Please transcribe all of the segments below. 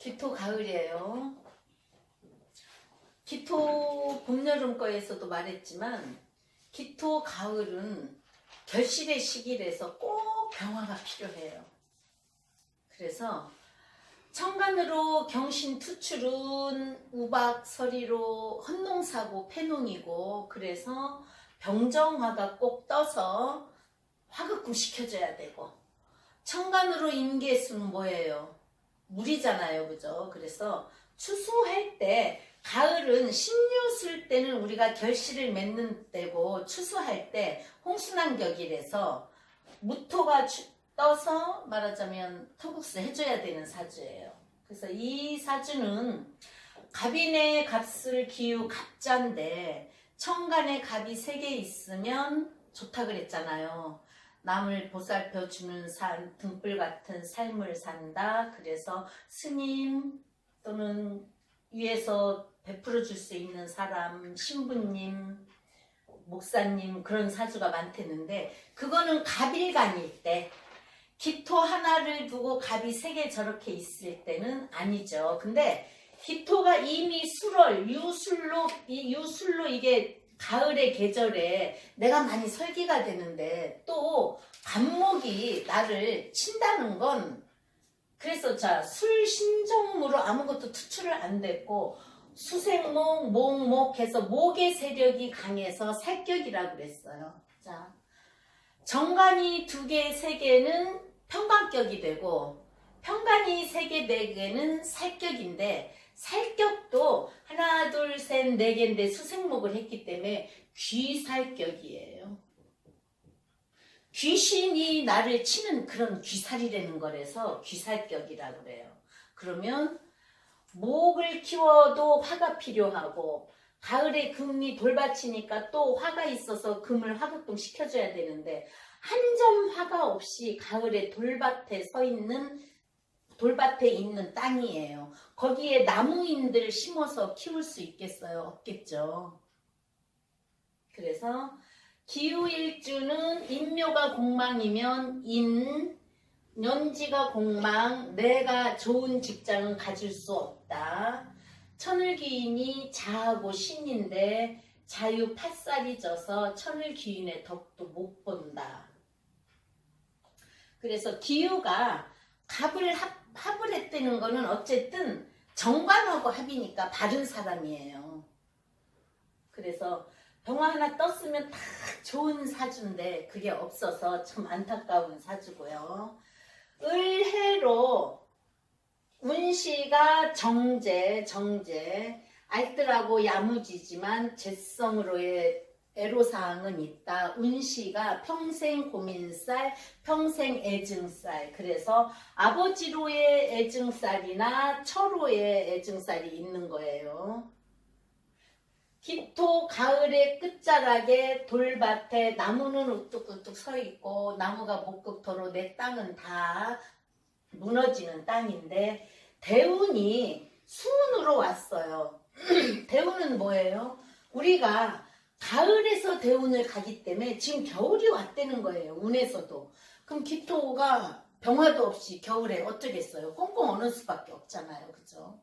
기토 가을이에요. 기토 봄, 여름 거에서도 말했지만 기토 가을은 결실의 시기라서 꼭 병화가 필요해요. 그래서 천간으로 경신 투출은 우박 서리로 헌농사고 폐농이고, 그래서 병정화가 꼭 떠서 화급금 시켜줘야 되고, 천간으로 임계수는 뭐예요? 물이잖아요, 그죠? 그래서 추수할 때, 가을은 신유 쓸 때는 우리가 결실을 맺는 때고, 추수할 때 홍수난격이라서 무토가 떠서 말하자면 토국수 해줘야 되는 사주예요. 그래서 이 사주는 갑인의 갑술 기우 갑자인데 천간에 갑이 3개 있으면 좋다 그랬잖아요. 남을 보살펴 주는 등불 같은 삶을 산다. 그래서 스님 또는 위에서 베풀어 줄 수 있는 사람, 신부님, 목사님, 그런 사주가 많댔는데, 그거는 갑일간일 때, 기토 하나를 두고 갑이 3개 저렇게 있을 때는 아니죠. 근데 기토가 이미 술월, 유술로 이게 가을의 계절에 내가 많이 설기가 되는데, 또 간목이 나를 친다는 건, 그래서 자, 술 신종으로 아무것도 투출을 안 됐고, 수생목, 목목 해서 목의 세력이 강해서 살격이라고 그랬어요. 자, 정관이 2개, 3개는 평관격이 되고, 평관이 3개, 4개는 살격인데, 살격도 하나, 둘, 셋, 4개인데 수생목을 했기 때문에 귀살격이에요. 귀신이 나를 치는 그런 귀살이라는 거라서 귀살격이라고 그래요. 그러면 목을 키워도 화가 필요하고, 가을에 금이 돌밭이니까 또 화가 있어서 금을 화급금 시켜줘야 되는데, 한 점 화가 없이 가을에 돌밭에 있는 땅이에요. 거기에 나무인들 심어서 키울 수 있겠어요? 없겠죠. 그래서 기후일주는 인묘가 공망이면 년지가 공망, 내가 좋은 직장은 가질 수 없다. 천을귀인이 자하고 신인데 자유 팥살이 져서 천을귀인의 덕도 못 본다. 그래서 기후가 갑을 합을 했다는 거는 어쨌든 정관하고 합이니까 바른 사람이에요. 그래서 병화 하나 떴으면 다 좋은 사주인데 그게 없어서 참 안타까운 사주고요. 을해로 운시가 정제, 알뜰하고 야무지지만 재성으로의 애로사항은 있다. 운시가 평생 고민살, 평생 애증살. 그래서 아버지로의 애증살이나 처로의 애증살이 있는 거예요. 기토 가을의 끝자락에 돌밭에 나무는 우뚝우뚝 서 있고, 나무가 목극토로 내 땅은 다 무너지는 땅인데, 대운이 수운으로 왔어요. 대운은 뭐예요? 우리가 가을에서 대운을 가기 때문에 지금 겨울이 왔다는 거예요. 운에서도. 그럼 기토가 병화도 없이 겨울에 어쩌겠어요? 꽁꽁 얼을 수밖에 없잖아요. 그죠?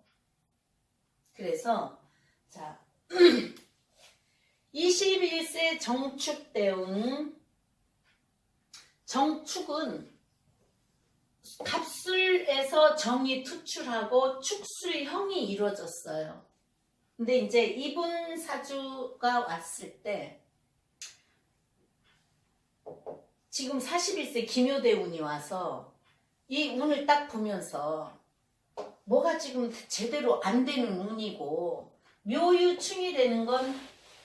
그래서 자 21세 정축대운. 정축은 갑술에서 정이 투출하고 축술형이 이루어졌어요. 근데 이제 이분 사주가 왔을 때 지금 41세 기묘대운이 와서 이 운을 딱 보면서 뭐가 지금 제대로 안 되는 운이고, 묘유충이라는 건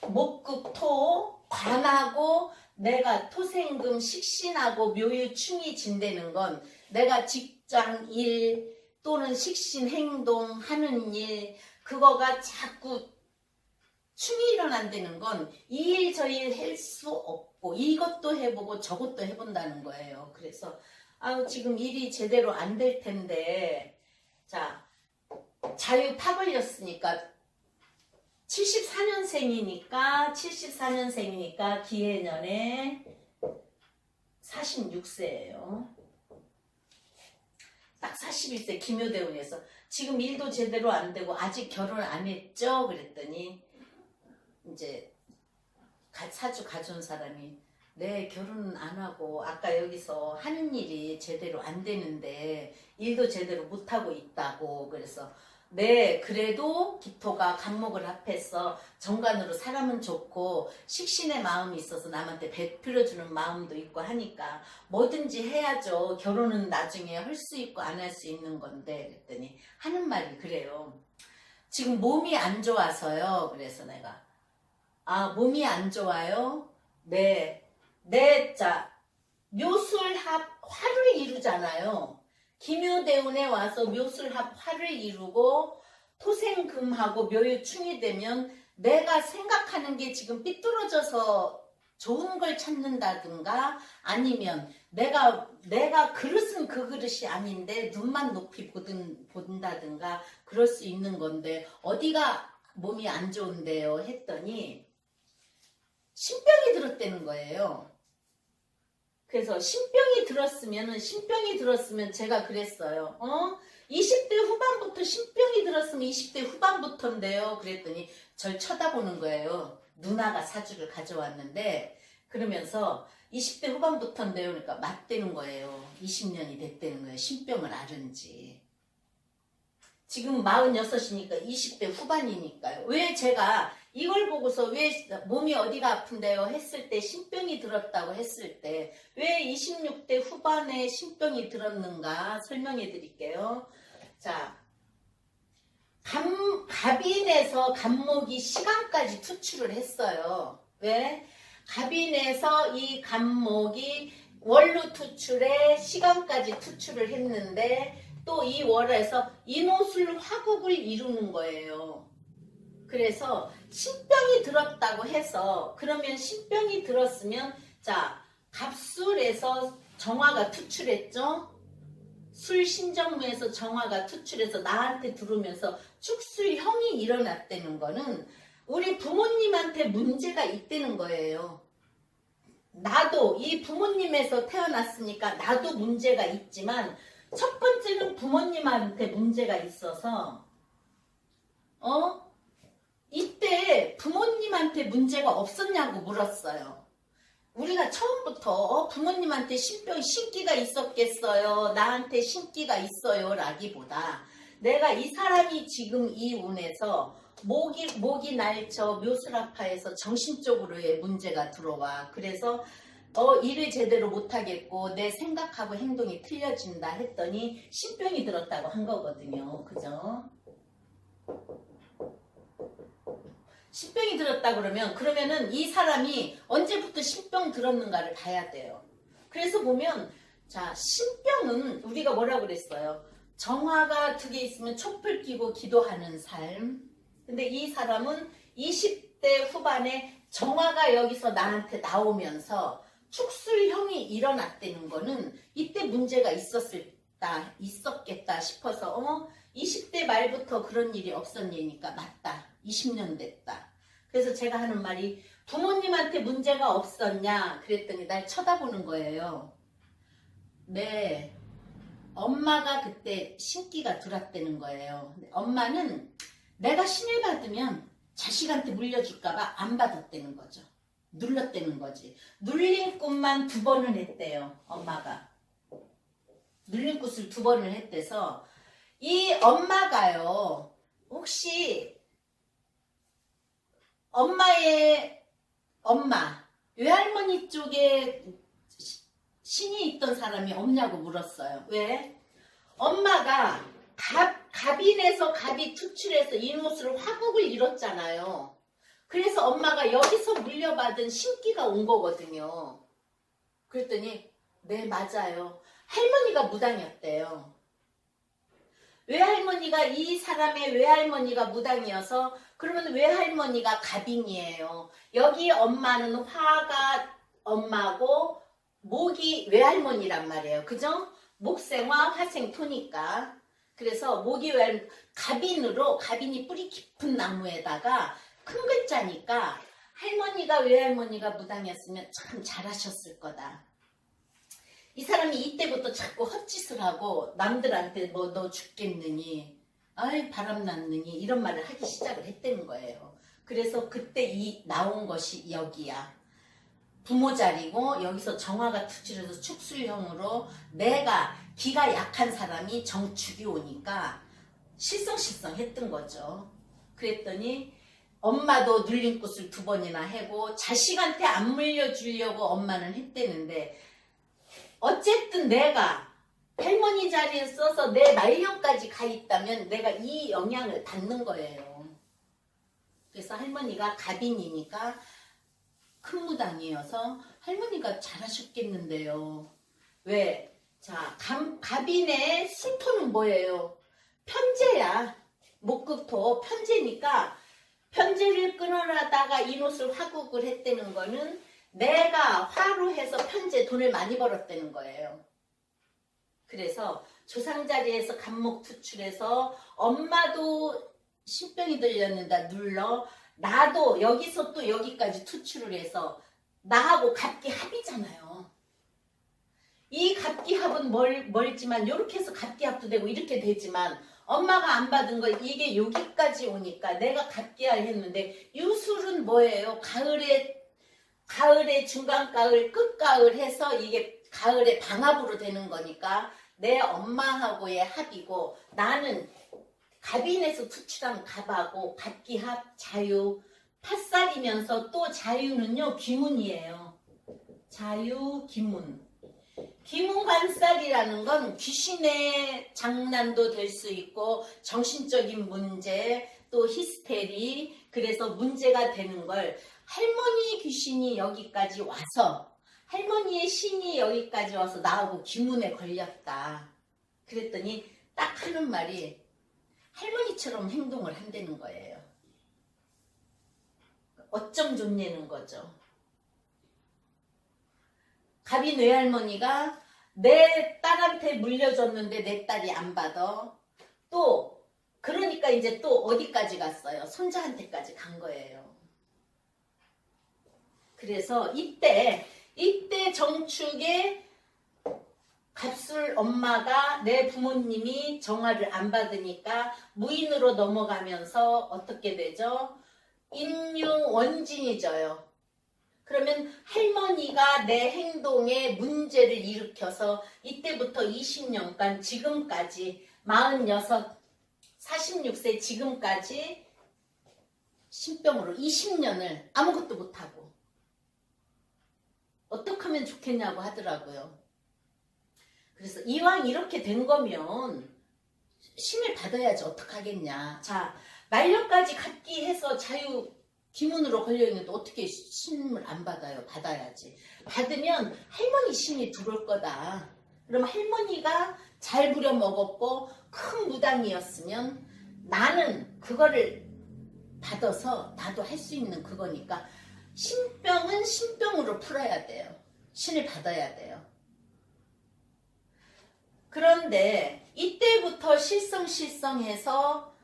목극토, 관하고 내가 토생금 식신하고 묘유충이 진다는 건 내가 직장 일 또는 식신 행동 하는 일, 그거가 자꾸 충이 일어난다는 건 이 일 저 일 할 수 없고 이것도 해보고 저것도 해본다는 거예요. 그래서 지금 일이 제대로 안 될 텐데, 자 자유 파 걸렸으니까 74년생이니까 기해년에 46세예요. 딱 41세 기묘대운에서 지금 일도 제대로 안 되고 아직 결혼 안 했죠? 그랬더니 이제 사주 가져온 사람이 네, 결혼 안 하고 아까 여기서 하는 일이 제대로 안 되는데 일도 제대로 못 하고 있다고. 그래서 네, 그래도 기토가 간목을 합해서 정관으로 사람은 좋고 식신의 마음이 있어서 남한테 베풀어주는 마음도 있고 하니까 뭐든지 해야죠. 결혼은 나중에 할 수 있고 안 할 수 있는 건데. 그랬더니 하는 말이 그래요. 지금 몸이 안 좋아서요. 그래서 내가 몸이 안 좋아요? 네. 자, 묘술합 화를 이루잖아요. 기묘대운에 와서 묘술합 화를 이루고 토생금하고 묘유충이 되면 내가 생각하는 게 지금 삐뚤어져서 좋은 걸 찾는다든가 아니면 내가 그릇은 그 그릇이 아닌데 눈만 높이 본다든가 그럴 수 있는 건데 어디가 몸이 안 좋은데요? 했더니 신병이 들었다는 거예요. 그래서 신병이 들었으면 제가 그랬어요. 20대 후반부터 신병이 들었으면 20대 후반부터인데요. 그랬더니 절 쳐다보는 거예요. 누나가 사주를 가져왔는데 그러면서 20대 후반부터인데요. 그러니까 맞대는 거예요. 20년이 됐다는 거예요. 신병을 앓은지. 지금 46이니까 20대 후반이니까요. 왜 제가 이걸 보고서 왜 몸이 어디가 아픈데요 했을 때 신병이 들었다고 했을 때 왜 26대 후반에 신병이 들었는가 설명해 드릴게요. 자, 갑인에서 간목이 시간까지 투출을 했어요. 왜? 갑인에서 이 간목이 월로 투출에 시간까지 투출을 했는데 또 이 월에서 인호술 화국을 이루는 거예요. 그래서 신병이 들었다고 해서 그러면 신병이 들었으면 자 갑술에서 정화가 투출했죠. 술 신정무에서 정화가 투출해서 나한테 들어오면서 축술형이 일어났다는 거는 우리 부모님한테 문제가 있다는 거예요. 나도 이 부모님에서 태어났으니까 나도 문제가 있지만 첫 번째는 부모님한테 문제가 있어서 이때 부모님한테 문제가 없었냐고 물었어요. 우리가 처음부터 부모님한테 신기가 있었겠어요. 나한테 신기가 있어요. 라기보다 내가 이 사람이 지금 이 운에서 목이 날쳐 묘술아파에서 정신적으로의 문제가 들어와. 그래서 일을 제대로 못하겠고 내 생각하고 행동이 틀려진다 했더니 신병이 들었다고 한 거거든요. 그죠? 신병이 들었다 그러면은 이 사람이 언제부터 신병 들었는가를 봐야 돼요. 그래서 보면 자 신병은 우리가 뭐라고 그랬어요? 정화가 2개 있으면 촛불 끼고 기도하는 삶. 근데 이 사람은 20대 후반에 정화가 여기서 나한테 나오면서 축술형이 일어났다는 거는 이때 문제가 있었겠다 싶어서 20대 말부터 그런 일이 없었냐니까 맞다. 20년 됐다. 그래서 제가 하는 말이 부모님한테 문제가 없었냐 그랬더니 날 쳐다보는 거예요. 네, 엄마가 그때 신기가 들었다는 거예요. 엄마는 내가 신을 받으면 자식한테 물려줄까봐 안 받았다는 거죠. 눌렀다는 거지. 눌린 꽃만 2번을 했대요. 엄마가. 눌린 꽃을 2번을 했대서 이 엄마가요. 혹시 엄마의 엄마 외할머니 쪽에 신이 있던 사람이 없냐고 물었어요. 왜? 엄마가 갑인에서 갑이 투출해서 인호수를 화국을 이뤘잖아요. 그래서 엄마가 여기서 물려받은 신기가 온 거거든요. 그랬더니 네 맞아요. 할머니가 무당이었대요. 외할머니가 이 사람의 외할머니가 무당이어서 그러면 외할머니가 갑인이에요. 여기 엄마는 화가 엄마고 목이 외할머니란 말이에요. 그죠? 목생화 화생토니까. 그래서 목이 갑인이 뿌리 깊은 나무에다가 큰 글자니까 할머니가 외할머니가 무당이었으면 참 잘하셨을 거다. 이 사람이 이때부터 자꾸 헛짓을 하고 남들한테 뭐 너 죽겠느니 아이 바람났느니 이런 말을 하기 시작을 했다는 거예요. 그래서 그때 이 나온 것이 여기야. 부모 자리고 여기서 정화가 투출해서 축술형으로 내가 기가 약한 사람이 정축이 오니까 실성실성 했던 거죠. 그랬더니 엄마도 눌림꽃을 2번이나 하고 자식한테 안 물려주려고 엄마는 했대는데 어쨌든 내가 할머니 자리에 써서 내 말년까지 가 있다면 내가 이 영향을 받는 거예요. 그래서 할머니가 갑인이니까 큰 무당이어서 할머니가 잘하셨겠는데요. 왜? 자, 갑인의 신토는 뭐예요? 편제야. 목급토 편제니까 편제를 끊어라다가 이노술 화국을 했다는 거는 내가 화로 해서 편제 돈을 많이 벌었다는 거예요. 그래서 조상자리에서 간목 투출해서 엄마도 신병이 들렸는다 눌러 나도 여기서 또 여기까지 투출을 해서 나하고 갑기 합이잖아요. 이 갑기 합은 멀지만 이렇게 해서 갑기 합도 되고 이렇게 되지만 엄마가 안 받은 거 이게 여기까지 오니까 내가 갑기할 했는데 유술은 뭐예요? 가을에 중간가을 끝가을 해서 이게 가을에 방합으로 되는 거니까 내 엄마하고의 합이고 나는 갑인에서 투출한 갑하고 갑기합 자유 팥살이면서 또 자유는요 기문이에요. 자유 기문. 기문관살이라는 건 귀신의 장난도 될 수 있고 정신적인 문제 또 히스테리 그래서 문제가 되는 걸 할머니 귀신이 여기까지 와서 할머니의 신이 여기까지 와서 나하고 기문에 걸렸다. 그랬더니 딱 하는 말이 할머니처럼 행동을 한다는 거예요. 어쩜 좋냐는 거죠. 갑인 외할머니가 내 딸한테 물려줬는데 내 딸이 안 받아. 또 그러니까 이제 또 어디까지 갔어요? 손자한테까지 간 거예요. 그래서 이때 정축에 갑술 엄마가 내 부모님이 정화를 안 받으니까 무인으로 넘어가면서 어떻게 되죠? 인용 원진이 져요. 그러면 할머니가 내 행동에 문제를 일으켜서 이때부터 20년간 지금까지 46, 46세 지금까지 신병으로 20년을 아무것도 못하고 어떻게 하면 좋겠냐고 하더라고요. 그래서 이왕 이렇게 된 거면 신을 받아야지 어떡하겠냐. 자, 말년까지 갖기해서 자유 기문으로 걸려있는데 어떻게 신을 안 받아요? 받아야지. 받으면 할머니 신이 들어올 거다. 그럼 할머니가 잘 부려먹었고 큰 무당이었으면 나는 그거를 받아서 나도 할 수 있는 그거니까 신병은 신병으로 풀어야 돼요. 신을 받아야 돼요. 그런데 이때부터 실성해서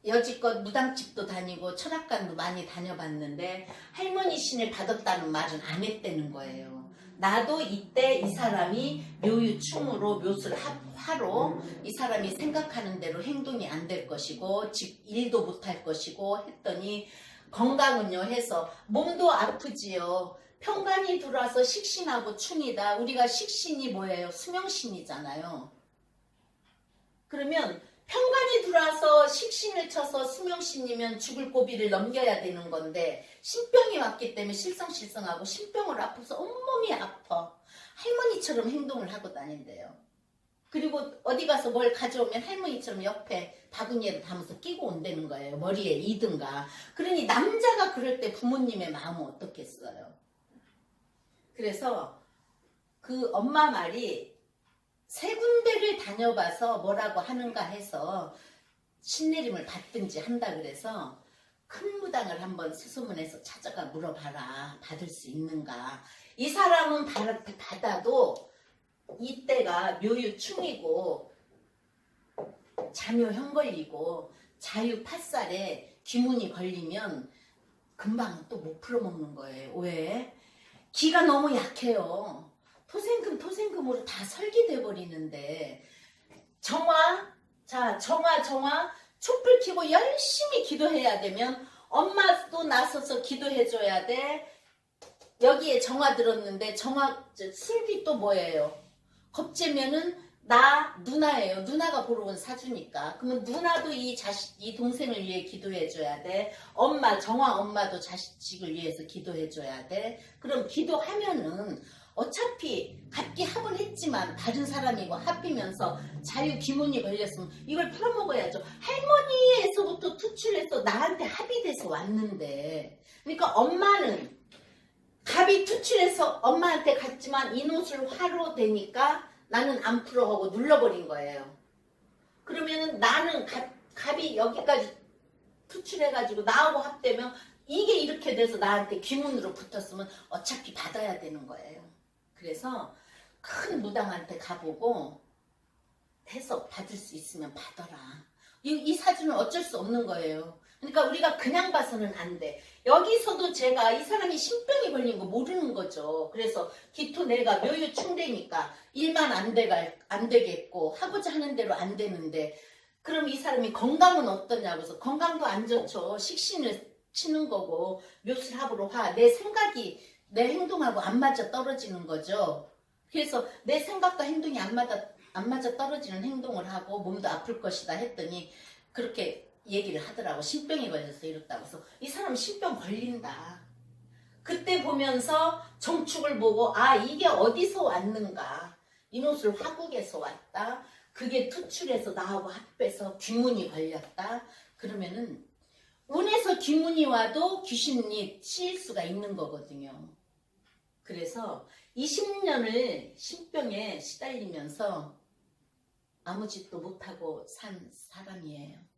여지껏 무당집도 다니고 천학관도 많이 다녀봤는데 할머니 신을 받았다는 말은 안 했다는 거예요. 나도 이때 이 사람이 묘유충으로 묘술 화로 이 사람이 생각하는 대로 행동이 안 될 것이고 즉 일도 못할 것이고 했더니 건강은요 해서 몸도 아프지요. 평간이 들어와서 식신하고 충이다. 우리가 식신이 뭐예요? 수명신이잖아요. 그러면 평간이 들어와서 식신을 쳐서 수명신이면 죽을 고비를 넘겨야 되는 건데 신병이 왔기 때문에 실성하고 신병을 아파서 온몸이 아파. 할머니처럼 행동을 하고 다닌대요. 그리고 어디 가서 뭘 가져오면 할머니처럼 옆에 바구니에도 담아서 끼고 온다는 거예요. 머리에 이든가. 그러니 남자가 그럴 때 부모님의 마음은 어떻겠어요? 그래서 그 엄마 말이 세 군데를 다녀봐서 뭐라고 하는가 해서 신내림을 받든지 한다 그래서 큰 무당을 한번 수소문해서 찾아가 물어봐라. 받을 수 있는가. 이 사람은 받아도 이때가 묘유충이고 자묘형 걸리고 자유 팥살에 귀문이 걸리면 금방 또 못 풀어먹는 거예요. 왜? 기가 너무 약해요. 토생금으로 다 설계돼 버리는데 정화, 자 정화 촛불 켜고 열심히 기도해야 되면 엄마도 나서서 기도해줘야 돼. 여기에 정화 들었는데 술비 또 뭐예요? 겁재면은 누나예요. 누나가 보러 온 사주니까. 그러면 누나도 이 동생을 위해 기도해줘야 돼. 정화 엄마도 자식을 위해서 기도해줘야 돼. 그럼 기도하면은 어차피 갑기 합은 했지만 다른 사람이고 합이면서 자유기문이 걸렸으면 이걸 풀어먹어야죠. 할머니에서부터 투출해서 나한테 합이 돼서 왔는데, 그러니까 엄마는 갑이 투출해서 엄마한테 갔지만 이노술 화로 되니까 나는 안 풀어하고 눌러버린 거예요. 그러면은 나는 갑이 여기까지 투출해가지고 나하고 합되면 이게 이렇게 돼서 나한테 귀문으로 붙었으면 어차피 받아야 되는 거예요. 그래서 큰 무당한테 가보고 해서 받을 수 있으면 받아라. 이 사주는 어쩔 수 없는 거예요. 그러니까 우리가 그냥 봐서는 안 돼. 여기서도 제가 이 사람이 신병이 걸린 거 모르는 거죠. 그래서 기토 내가 묘유충되니까 일만 안 되겠고 하고자 하는 대로 안 되는데 그럼 이 사람이 건강은 어떠냐고 해서 건강도 안 좋죠. 식신을 치는 거고 묘술합으로 내 생각이 내 행동하고 안 맞아 떨어지는 거죠. 그래서 내 생각과 행동이 안 맞아 떨어지는 행동을 하고 몸도 아플 것이다 했더니 그렇게 얘기를 하더라고. 신병이 걸려서 이렇다고 해서 이 사람 신병 걸린다. 그때 보면서 정축을 보고 이게 어디서 왔는가. 이노술 화국에서 왔다. 그게 투출해서 나하고 합해서 귀문이 걸렸다. 그러면은 운에서 귀문이 와도 귀신이 치일 수가 있는 거거든요. 그래서 20년을 신병에 시달리면서 아무 짓도 못하고 산 사람이에요.